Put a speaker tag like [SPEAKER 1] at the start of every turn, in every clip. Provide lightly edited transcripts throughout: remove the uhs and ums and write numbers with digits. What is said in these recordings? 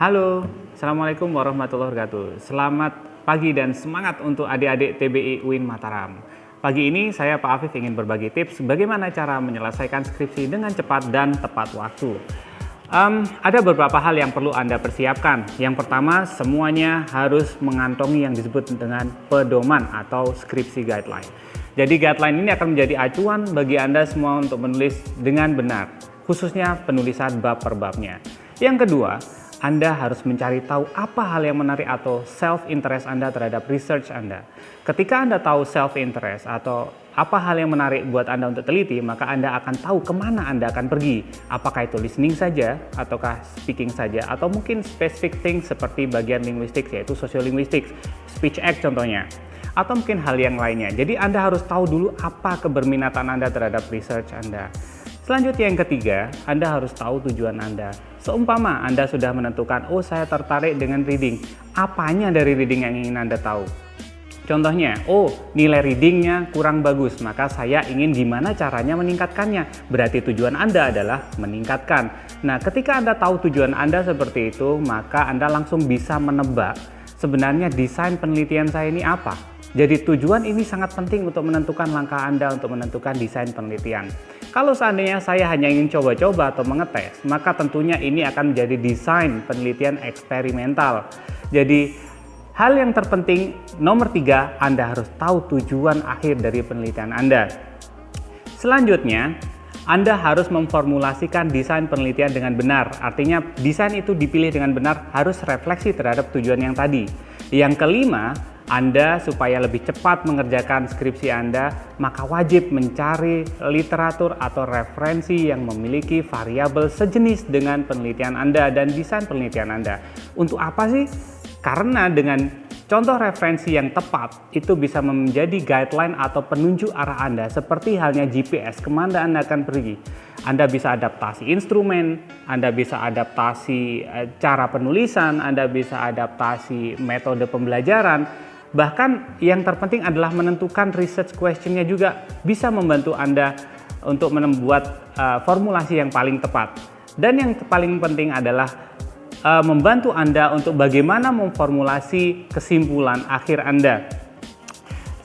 [SPEAKER 1] Halo, Assalamualaikum warahmatullahi wabarakatuh. Selamat pagi dan semangat untuk adik-adik TBI UIN Mataram. Pagi ini saya Pak Afif ingin berbagi tips bagaimana cara menyelesaikan skripsi dengan cepat dan tepat waktu. Ada beberapa hal yang perlu Anda persiapkan. Yang pertama, semuanya harus mengantongi yang disebut dengan pedoman atau skripsi guideline. Jadi guideline ini akan menjadi acuan bagi Anda semua untuk menulis dengan benar, khususnya penulisan bab per babnya. Yang kedua, Anda harus mencari tahu apa hal yang menarik atau self-interest Anda terhadap research Anda. Ketika Anda tahu self-interest atau apa hal yang menarik buat Anda untuk teliti, maka Anda akan tahu kemana Anda akan pergi. Apakah itu listening saja, ataukah speaking saja, atau mungkin specific things seperti bagian linguistik, yaitu sociolinguistics, speech act contohnya. Atau mungkin hal yang lainnya. Jadi Anda harus tahu dulu apa keberminatan Anda terhadap research Anda. Selanjutnya yang ketiga, Anda harus tahu tujuan Anda. Seumpama Anda sudah menentukan, oh saya tertarik dengan reading. Apanya dari reading yang ingin Anda tahu? Contohnya, oh nilai readingnya kurang bagus, maka saya ingin gimana caranya meningkatkannya. Berarti tujuan Anda adalah meningkatkan. Nah, ketika Anda tahu tujuan Anda seperti itu, maka Anda langsung bisa menebak sebenarnya desain penelitian saya ini apa. Jadi tujuan ini sangat penting untuk menentukan langkah Anda untuk menentukan desain penelitian. Kalau seandainya saya hanya ingin coba-coba atau mengetes, maka tentunya ini akan menjadi desain penelitian eksperimental. Jadi hal yang terpenting nomor 3, Anda harus tahu tujuan akhir dari penelitian Anda. Selanjutnya, Anda harus memformulasikan desain penelitian dengan benar. Artinya desain itu dipilih dengan benar harus refleksi terhadap tujuan yang tadi. Yang kelima, Anda supaya lebih cepat mengerjakan skripsi Anda, maka wajib mencari literatur atau referensi yang memiliki variabel sejenis dengan penelitian Anda dan desain penelitian Anda. Untuk apa sih? Karena dengan contoh referensi yang tepat, itu bisa menjadi guideline atau penunjuk arah Anda, seperti halnya GPS, kemana Anda akan pergi. Anda bisa adaptasi instrumen, Anda bisa adaptasi cara penulisan, Anda bisa adaptasi metode pembelajaran. Bahkan yang terpenting adalah menentukan research question-nya juga bisa membantu Anda untuk membuat formulasi yang paling tepat. Dan yang paling penting adalah membantu Anda untuk bagaimana memformulasi kesimpulan akhir Anda.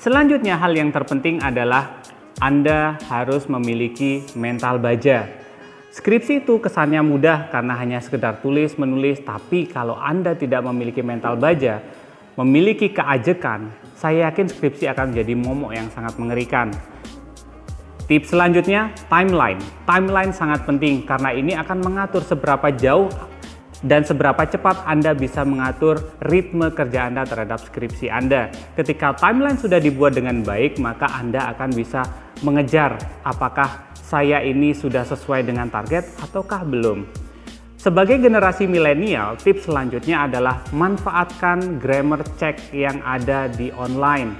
[SPEAKER 1] Selanjutnya hal yang terpenting adalah Anda harus memiliki mental baja. Skripsi itu kesannya mudah karena hanya sekedar tulis, menulis, tapi kalau Anda tidak memiliki mental baja, memiliki keajekan, saya yakin skripsi akan menjadi momok yang sangat mengerikan. Tips selanjutnya, timeline. Timeline sangat penting karena ini akan mengatur seberapa jauh dan seberapa cepat Anda bisa mengatur ritme kerja Anda terhadap skripsi Anda. Ketika timeline sudah dibuat dengan baik, maka Anda akan bisa mengejar apakah saya ini sudah sesuai dengan target ataukah belum. Sebagai generasi milenial, tips selanjutnya adalah manfaatkan grammar check yang ada di online.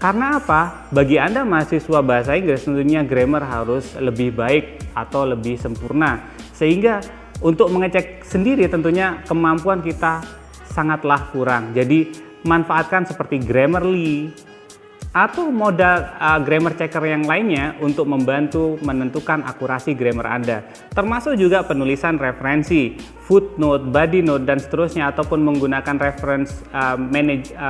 [SPEAKER 1] Karena apa? Bagi Anda mahasiswa bahasa Inggris tentunya grammar harus lebih baik atau lebih sempurna. Sehingga untuk mengecek sendiri tentunya kemampuan kita sangatlah kurang. Jadi manfaatkan seperti Grammarly atau modal grammar checker yang lainnya untuk membantu menentukan akurasi grammar Anda. Termasuk juga penulisan referensi, footnote, body note, dan seterusnya, ataupun menggunakan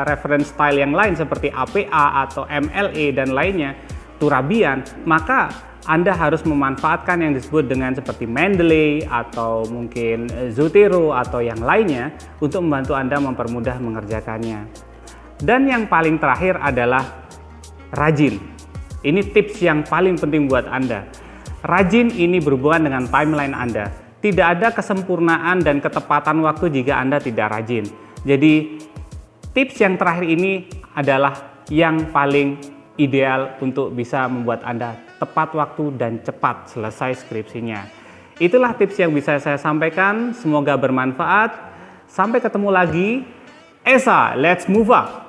[SPEAKER 1] reference style yang lain seperti APA atau MLA dan lainnya, Turabian, maka Anda harus memanfaatkan yang disebut dengan seperti Mendeley atau mungkin Zotero atau yang lainnya untuk membantu Anda mempermudah mengerjakannya. Dan yang paling terakhir adalah rajin. Ini tips yang paling penting buat Anda. Rajin ini berhubungan dengan timeline Anda. Tidak ada kesempurnaan dan ketepatan waktu jika Anda tidak rajin. Jadi tips yang terakhir ini adalah yang paling ideal untuk bisa membuat Anda tepat waktu dan cepat selesai skripsinya. Itulah tips yang bisa saya sampaikan. Semoga bermanfaat. Sampai ketemu lagi. Esa, let's move up!